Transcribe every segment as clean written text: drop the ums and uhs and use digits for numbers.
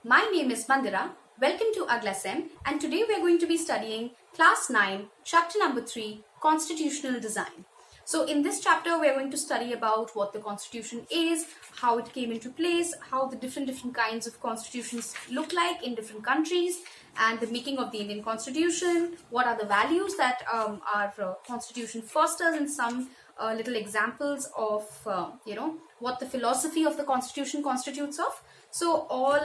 My name is Mandira. Welcome to AglaSem, and today we are going to be studying Class 9, Chapter number 3, Constitutional Design. So in this chapter, we are going to study about what the Constitution is, how it came into place, how the different kinds of constitutions look like in different countries, and the making of the Indian Constitution, what are the values that our Constitution fosters, and some little examples of, what the philosophy of the Constitution constitutes of. So all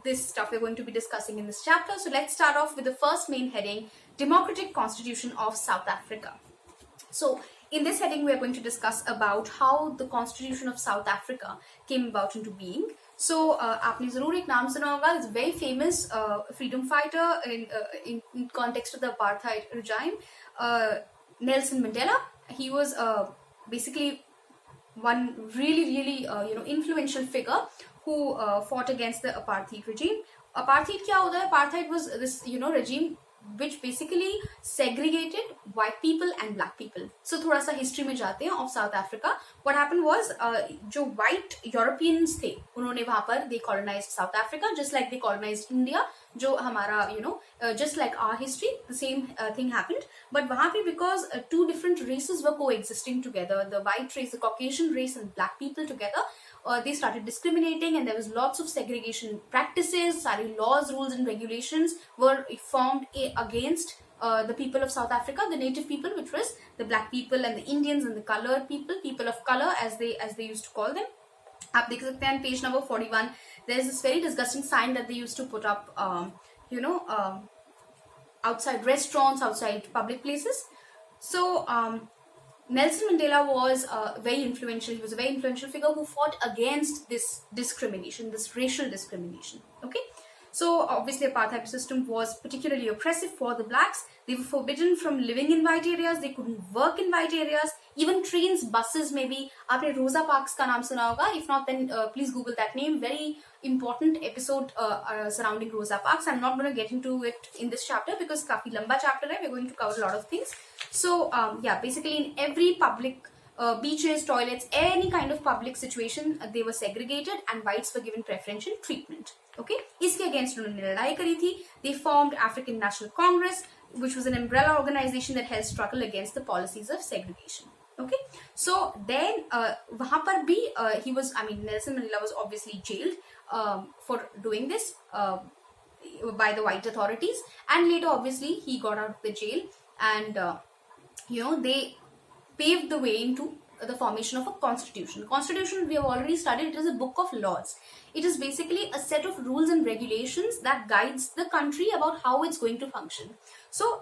this stuff we're going to be discussing in this chapter. So let's start off with the first main heading, Democratic Constitution of South Africa. So in this heading, we are going to discuss about how the Constitution of South Africa came about into being. So आपने ज़रूर एक नाम सुना होगा. It's a very famous freedom fighter in context of the apartheid regime, Nelson Mandela. He was basically one really influential figure who fought against the apartheid regime. Apartheid क्या होता है? Apartheid was this regime which basically segregated white people and black people. So थोड़ा सा history में जाते हैं of South Africa. What happened was जो white Europeans थे उन्होंने वहाँ पर they colonized South Africa just like they colonized India. जो हमारा just like our history, the same thing happened. But वहाँ पे because two different races were coexisting together, the white race, the Caucasian race, and black people together. They started discriminating, and there was lots of segregation practices. Sorry, laws, rules, and regulations were formed against the people of South Africa, the native people, which was the black people and the Indians and the colored people of color, as they used to call them. आप देख सकते हैं page number 41. There is this very disgusting sign that they used to put up, outside restaurants, outside public places. So Nelson Mandela was very influential. He was a very influential figure who fought against this discrimination, this racial discrimination. Okay, so obviously apartheid system was particularly oppressive for the blacks. They were forbidden from living in white areas. They couldn't work in white areas. Even trains, buses, maybe. आपने रोजा parks का नाम सुना होगा. If not, then please Google that name. Very important episode surrounding Rosa Parks. I'm not going to get into it in this chapter because काफी लंबा chapter है. We're going to cover a lot of things. So basically in every public beaches, toilets, any kind of public situation, they were segregated and whites were given preferential treatment. Okay, इसके against उन्होंने लड़ाई करी थी. They formed African National Congress, which was an umbrella organization that held struggle against the policies of segregation. Okay, so then वहाँ पर भी Nelson Mandela was obviously jailed for doing this by the white authorities, and later obviously he got out of the jail, and they paved the way into the formation of a constitution. Constitution, we have already studied, it is a book of laws. It is basically a set of rules and regulations that guides the country about how it's going to function. So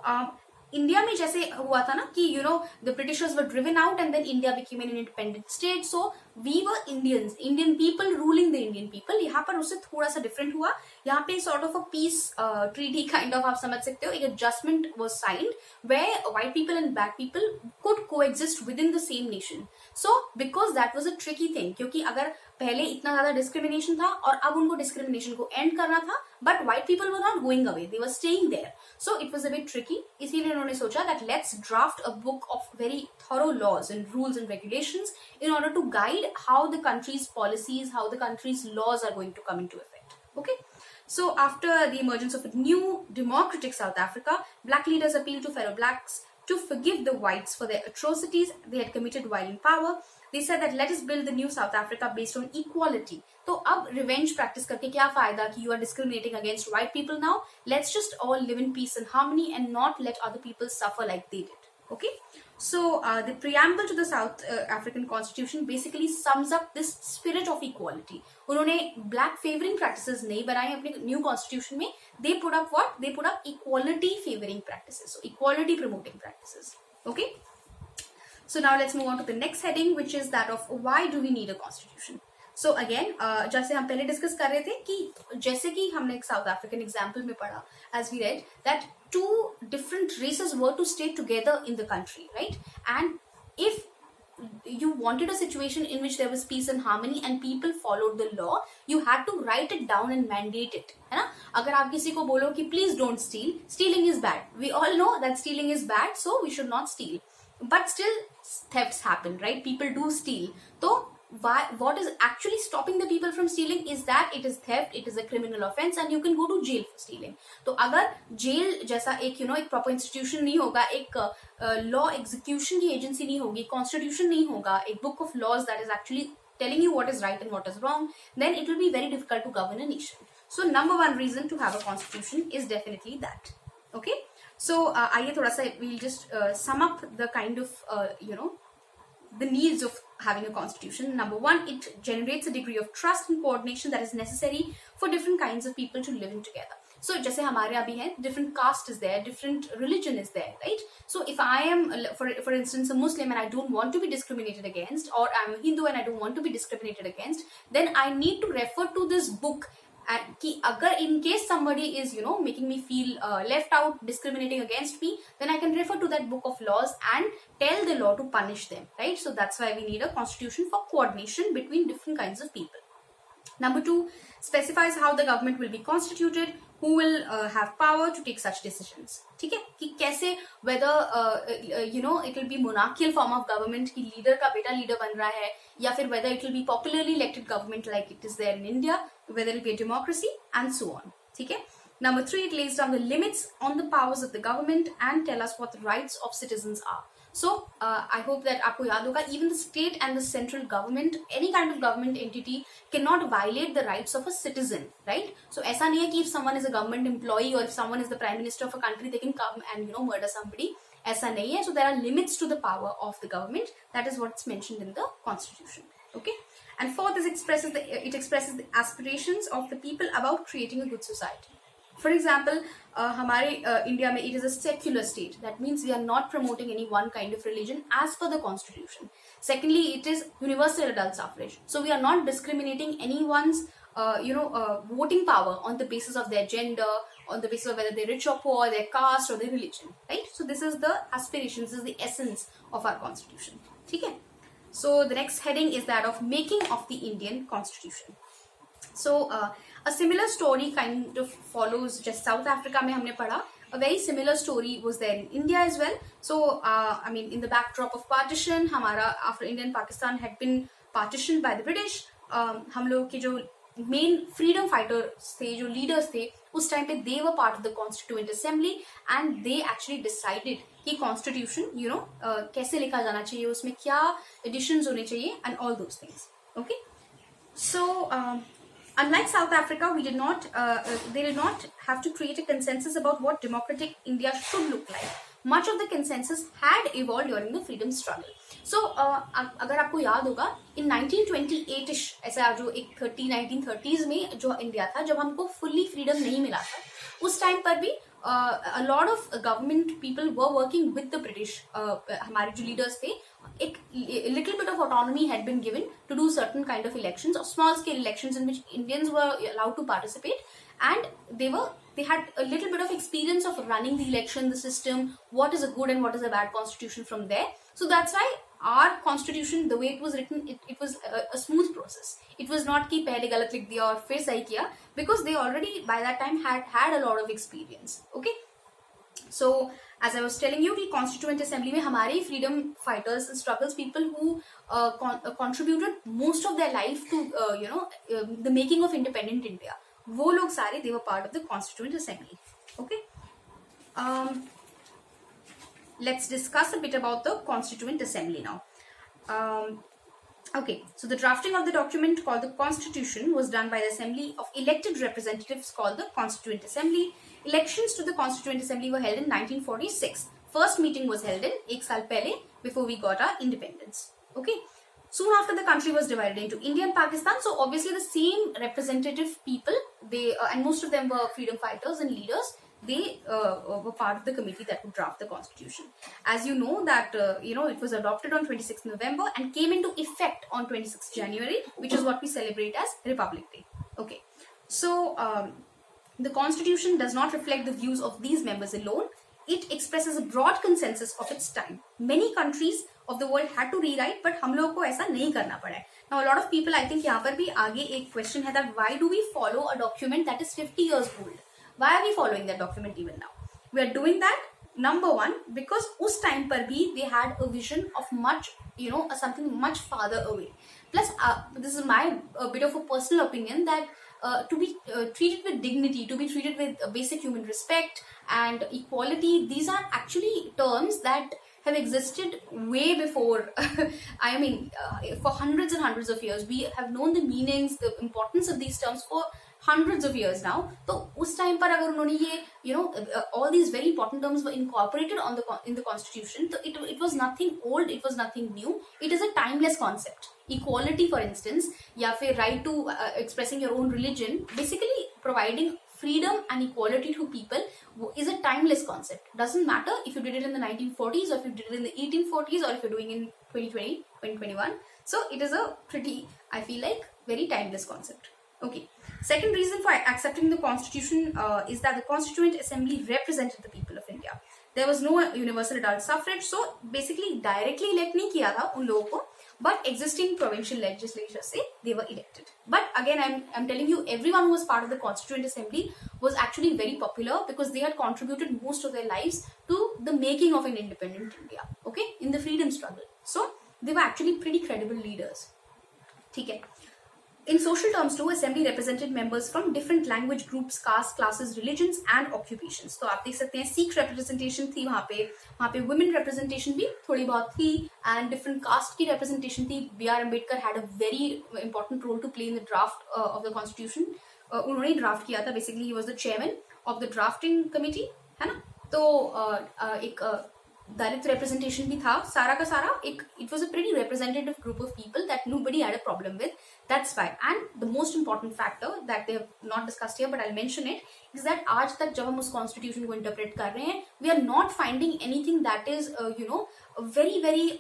India में जैसे हुआ था ना कि the Britishers were driven out and then India became an independent state. So we were Indian people ruling the Indian people. यहाँ पर उससे थोड़ा सा different हुआ. यहाँ पे sort of a peace treaty kind of आप समझ सकते हो. एक adjustment was signed where white people and black people could coexist within the same nation. So because that was a tricky thing, क्योंकि अगर पहले इतना ज़्यादा discrimination था और अब उनको discrimination को end करना था, but white people were not going away, they were staying there. So it was a bit tricky. इसीलिए उन्होंने सोचा that let's draft a book of very thorough laws and rules and regulations in order to guide how the country's policies, how the country's laws are going to come into effect. Okay. So after the emergence of a new democratic South Africa, black leaders appealed to fellow blacks to forgive the whites for their atrocities they had committed while in power. They said that let us build the new South Africa based on equality. तो अब revenge practice करके क्या फायदा कि you are discriminating against white people now? Let's just all live in peace and harmony and not let other people suffer like they did. Okay? So the preamble to the South African Constitution basically sums up this spirit of equality. उन्होंने black favoring practices नहीं बनाए अपने new constitution में. They put up what? They put up equality favoring practices. So equality promoting practices. Okay? So now let's move on to the next heading, which is that of why do we need a constitution? So again, जैसे हम पहले discuss कर रहे थे कि जैसे कि हमने एक South African example में पढ़ा, as we read, that two different races were to stay together in the country, right? And if you wanted a situation in which there was peace and harmony and people followed the law, you had to write it down and mandate it, है ना? अगर आप किसी को बोलो कि please don't steal, stealing is bad. We all know that stealing is bad, so we should not steal. But still thefts happen, right? People do steal. So what is actually stopping the people from stealing is that it is theft, it is a criminal offense and you can go to jail for stealing. तो अगर jail जैसा एक एक proper institution नहीं होगा, एक law execution की agency नहीं होगी, constitution नहीं होगा, एक book of laws that is actually telling you what is right and what is wrong, then it will be very difficult to govern a nation. So number one reason to have a constitution is definitely that. Okay, so आइए थोड़ा सा we'll just sum up the kind of the needs of having a constitution. Number one, it generates a degree of trust and coordination that is necessary for different kinds of people to live in together. So जैसे हमारे अभी हैं, different caste is there, different religion is there, right? So if I am, for instance, a Muslim and I don't want to be discriminated against, or I'm a Hindu and I don't want to be discriminated against, then I need to refer to this book. And कि अगर in case somebody is making me feel left out, discriminating against me, then I can refer to that book of laws and tell the law to punish them, right? So that's why we need a constitution for coordination between different kinds of people. Number two, specifies how the government will be constituted, who will have power to take such decisions. ठीक है कि कैसे whether it will be monarchical form of government कि leader का बेटा leader बन रहा है, या फिर whether it will be popularly elected government like it is there in India, whether it will be a democracy and so on. ठीक है. Number three, it lays down the limits on the powers of the government and tell us what the rights of citizens are. So I hope that आपको याद होगा, even the state and the central government, any kind of government entity cannot violate the rights of a citizen, right? So ऐसा नहीं है कि if someone is a government employee or if someone is the prime minister of a country, they can come and murder somebody. ऐसा नहीं है. So there are limits to the power of the government. That is what's mentioned in the constitution. Okay. And fourth, it expresses the aspirations of the people about creating a good society. For example, हमारे India में it is a secular state. That means we are not promoting any one kind of religion as per the constitution. Secondly, it is universal adult suffrage. So we are not discriminating anyone's voting power on the basis of their gender, on the basis of whether they're rich or poor, their caste or their religion, right? So this is the aspiration, this is the essence of our constitution. ठीक है? So the next heading is that of making of the Indian constitution. So a similar story kind of follows just South Africa में हमने पढ़ा. A very similar story was there in India as well. So in the backdrop of partition, हमारा after India and Pakistan had been partitioned by the British, हम लोग के जो main freedom fighters थे, जो leaders थे, उस time पे they were part of the Constituent Assembly and they actually decided कि constitution कैसे लिखा जाना चाहिए, उसमें क्या additions होने चाहिए and all those things. Okay, so unlike South Africa, they did not have to create a consensus about what democratic India should look like. Much of the consensus had evolved during the freedom struggle. So अगर आपको याद होगा, in 1928ish ऐसा जो एक 1930s में जो India था, जब हमको fully freedom नहीं मिला था, उस टाइम पर भी a lot of government people were working with the British. हमारे जो leaders थे, a little bit of autonomy had been given to do certain kind of elections or small scale elections in which Indians were allowed to participate, and they had a little bit of experience of running the election, the system, what is a good and what is a bad constitution from there. So that's why our constitution, the way it was written, it was a smooth process. It was not कि पहले गलत लिख दिया और फिर सही किया, because they already by that time had a lot of experience. Okay, so as I was telling you, the Constituent Assembly में हमारे freedom fighters and struggles, people who contributed most of their life to the making of independent India, वो लोग सारे they were part of the Constituent Assembly. Okay, let's discuss a bit about the Constituent Assembly now. Okay, so the drafting of the document called the Constitution was done by the Assembly of elected representatives called the Constituent Assembly. Elections to the Constituent Assembly were held in 1946. First meeting was held in एक साल पहले, before we got our independence. Okay, soon after the country was divided into India and Pakistan. So obviously the same representative people, they and most of them were freedom fighters and leaders. They were part of the committee that would draft the constitution. As you know that it was adopted on 26th November and came into effect on 26th January, which is what we celebrate as Republic Day. Okay, so the constitution does not reflect the views of these members alone. It expresses a broad consensus of its time. Many countries of the world had to rewrite, but हम लोगों को ऐसा नहीं करना पड़ा है. Now a lot of people, I think यहाँ पर भी आगे एक question है that why do we follow a document that is 50 years old? Why are we following that document even now? We are doing that number one, because उस time पर भी they had a vision of much, something much farther away. Plus, this is my bit of a personal opinion that to be treated with dignity, to be treated with basic human respect and equality, these are actually terms that have existed way before. I mean, for hundreds and hundreds of years, we have known the meanings, the importance of these terms for hundreds of years now. तो उस time पर अगर उन्होंने ये all these very important terms were incorporated in the constitution, so it was nothing old, it was nothing new, it is a timeless concept. Equality, for instance, या फिर right to expressing your own religion, basically providing freedom and equality to people is a timeless concept. Doesn't matter if you did it in the 1940s or if you did it in the 1840s or if you're doing it in 2020, 2021. So it is a pretty, I feel like, very timeless concept. Okay. Second reason for accepting the constitution is that the Constituent Assembly represented the people of India. There was no universal adult suffrage, so basically directly elect नहीं किया था उन लोगों को, but existing provincial legislature से they were elected. But again, I'm telling you, everyone who was part of the Constituent Assembly was actually very popular because they had contributed most of their lives to the making of an independent India. Okay, in the freedom struggle. So they were actually pretty credible leaders. ठीक है. In social terms too, assembly represented members from different language groups, castes, classes, religions and occupations. तो आप देख सकते हैं Sikh representation थी वहाँ पे women representation भी थोड़ी बहुत थी and different caste की representation थी. B.R. Ambedkar had a very important role to play in the draft of the constitution. उन्होंने draft किया था. Basically, he was the chairman of the drafting committee, है ना? तो एक Dalit representation भी था सारा का सारा it was a pretty representative group of people that nobody had a problem with. That's why. And the most important factor that they have not discussed here, but I'll mention it, is that आज तक जब हम उस constitution को interpret कर रहे हैं, we are not finding anything that is very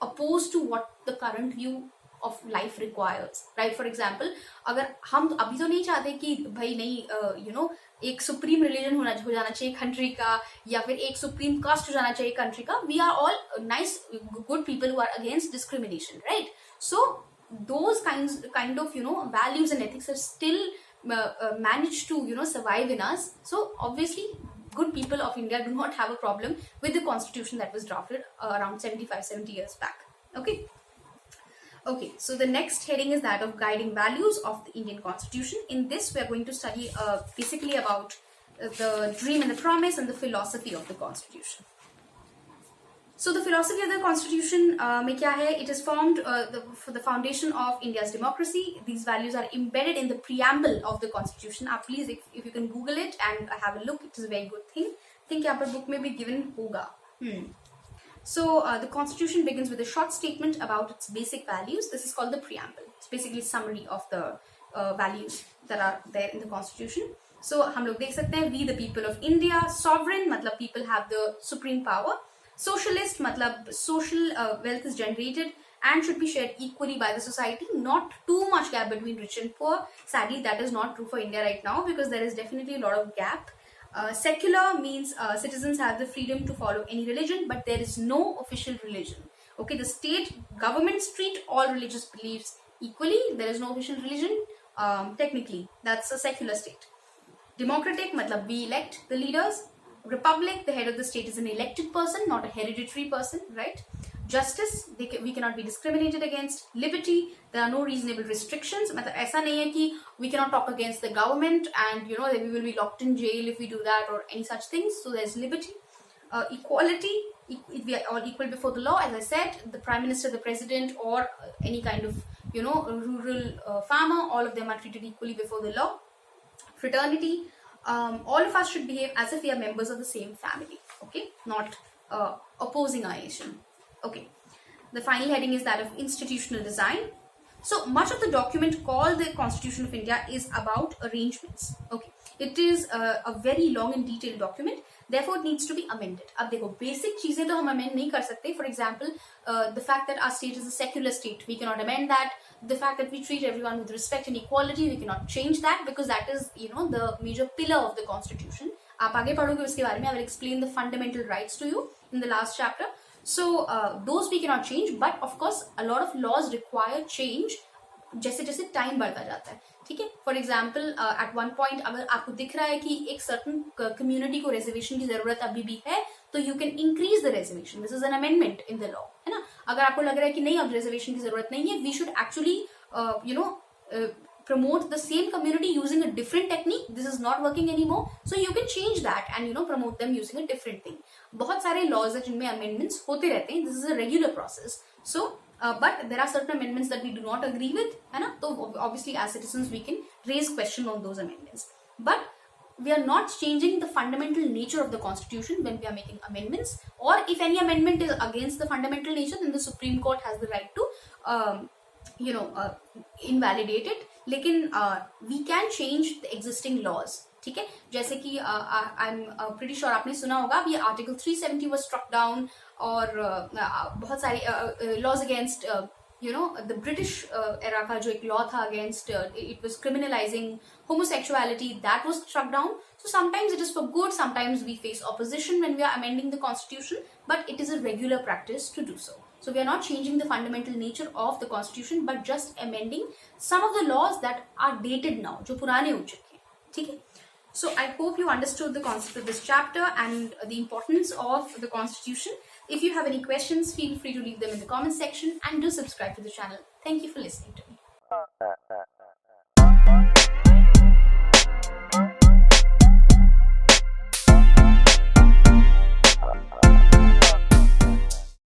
opposed to what the current view of life requires. Right? For example, अगर हम अभी तो नहीं चाहते कि भाई नहीं एक सुप्रीम रिलीजन हो जाना चाहिए कंट्री का या फिर एक सुप्रीम कास्ट हो जाना चाहिए कंट्री का. We are all nice good people who are against discrimination, right? So those kind of values and ethics have still managed to survive in us. So obviously good people of India do not have a problem with the constitution that was drafted around 75-70 years back. Okay, so the next heading is that of guiding values of the Indian Constitution. In this, we are going to study basically about the dream and the promise and the philosophy of the Constitution. So the philosophy of the Constitution में क्या है? It is formed for the foundation of India's democracy. These values are embedded in the preamble of the Constitution. आप please, if you can Google it and have a look, it is a very good thing. I think यहाँ पर book में भी given होगा. So the Constitution begins with a short statement about its basic values. This is called the preamble. It's basically a summary of the values that are there in the Constitution. So हम लोग देख सकते हैं, we the people of India. Sovereign मतलब people have the supreme power. Socialist matlab social wealth is generated and should be shared equally by the society. Not too much gap between rich and poor. Sadly, that is not true for India right now because there is definitely a lot of gap. Secular means citizens have the freedom to follow any religion, but there is no official religion. Okay, the state governments treat all religious beliefs equally. There is no official religion. Technically, that's a secular state. Democratic matlab we elect the leaders. Republic, the head of the state is an elected person, not a hereditary person, right? Justice, we cannot be discriminated against. Liberty, there are no reasonable restrictions. मतलब ऐसा नहीं है कि we cannot talk against the government and we will be locked in jail if we do that or any such things. So there's liberty. Equality, we are all equal before the law. As I said, the prime minister, the president, or any kind of rural farmer, all of them are treated equally before the law. Fraternity. All of us should behave as if we are members of the same family, okay? Not opposing our nation. Okay. The final heading is that of institutional design. So much of the document called the Constitution of India is about arrangements. Okay. It is a very long and detailed document. Therefore, it needs to be amended. अब देखो basic चीजें तो हम amend नहीं कर सकते. For example, the fact that our state is a secular state, we cannot amend that. The fact that we treat everyone with respect and equality, we cannot change that because that is, the major pillar of the Constitution. आप आगे पढ़ोगे उसके बारे में. I will explain the fundamental rights to you in the last chapter. So those we cannot change, but of course a lot of laws require change जैसे जैसे time बढ़ता जाता है. ठीक है. For example at one point अगर आपको दिख रहा है कि एक सर्टन कम्युनिटी को रिजर्वेशन की जरूरत अभी भी है, तो you can increase the reservation. This is an amendment in the law, है ना. अगर आपको लग रहा है कि नहीं अब reservation की जरूरत नहीं है, we should actually promote the same community using a different technique. This is not working anymore, so you can change that and promote them using a different thing. बहुत सारे laws है जिनमें amendments होते रहते हैं. This is a regular process. So but there are certain amendments that we do not agree with, है ना. तो obviously as citizens we can raise question on those amendments, but we are not changing the fundamental nature of the constitution when we are making amendments. Or if any amendment is against the fundamental nature, then the Supreme Court has the right to invalidate it. लेकिन we can change the existing laws. ठीक है, जैसे कि I'm pretty sure आपने सुना होगा अभी Article 370 was struck down, और बहुत सारे laws against the British era का जो एक law था against it was criminalizing homosexuality, that was struck down. So sometimes it is for good, sometimes we face opposition when we are amending the constitution, but it is a regular practice to do so. So we are not changing the fundamental nature of the constitution, but just amending some of the laws that are dated now, जो पुराने हो चुके हैं. ठीक है. So I hope you understood the concept of this chapter and the importance of the constitution. If you have any questions, feel free to leave them in the comment section and do subscribe to the channel. Thank you for listening to me.